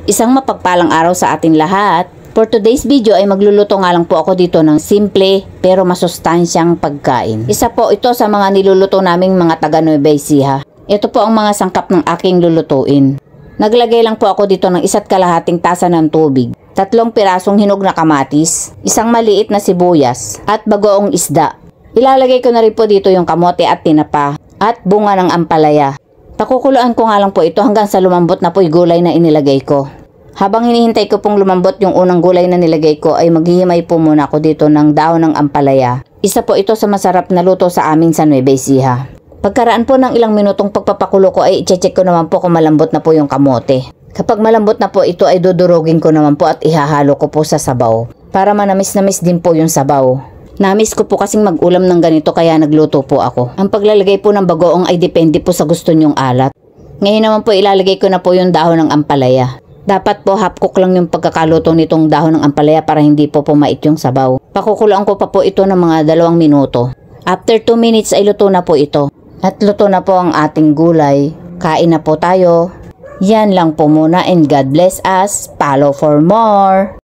Isang mapagpalang araw sa atin lahat. For today's video ay magluluto nga lang po ako dito ng simple pero masustansyang pagkain. Isa po ito sa mga niluluto naming mga taga Nueva Ecija. Ito po ang mga sangkap ng aking lulutuin. Naglagay lang po ako dito ng 1 kalahating tasa ng tubig, 3 pirasong hinog na kamatis, 1 maliit na sibuyas, at bagoong isda. Ilalagay ko na rin po dito yung kamote at tinapa at bunga ng ampalaya. Pakukuluan ko nga lang po ito hanggang sa lumambot na po yung gulay na inilagay ko. Habang hinihintay ko pong lumambot yung unang gulay na nilagay ko ay maghihimay po muna ako dito ng dahon ng ampalaya. Isa po ito sa masarap na luto sa amin sa Nueva Ecija. Pagkaraan po ng ilang minutong pagpapakulo ko ay i-check ko naman po kung malambot na po yung kamote. Kapag malambot na po ito ay dudurugin ko naman po at ihahalo ko po sa sabaw. Para manamis-namis din po yung sabaw. Namis ko po kasing mag-ulam ng ganito kaya nagluto po ako. Ang paglalagay po ng bagoong ay depende po sa gusto nyong alat. Ngayon naman po ilalagay ko na po yung dahon ng ampalaya. Dapat po half cook lang yung pagkakaluto nitong dahon ng ampalaya para hindi po pumait yung sabaw. Pakukuluan ko pa po ito ng mga 2 minuto. After 2 minutes ay luto na po ito. At luto na po ang ating gulay. Kain na po tayo. Yan lang po muna and God bless us. Follow for more.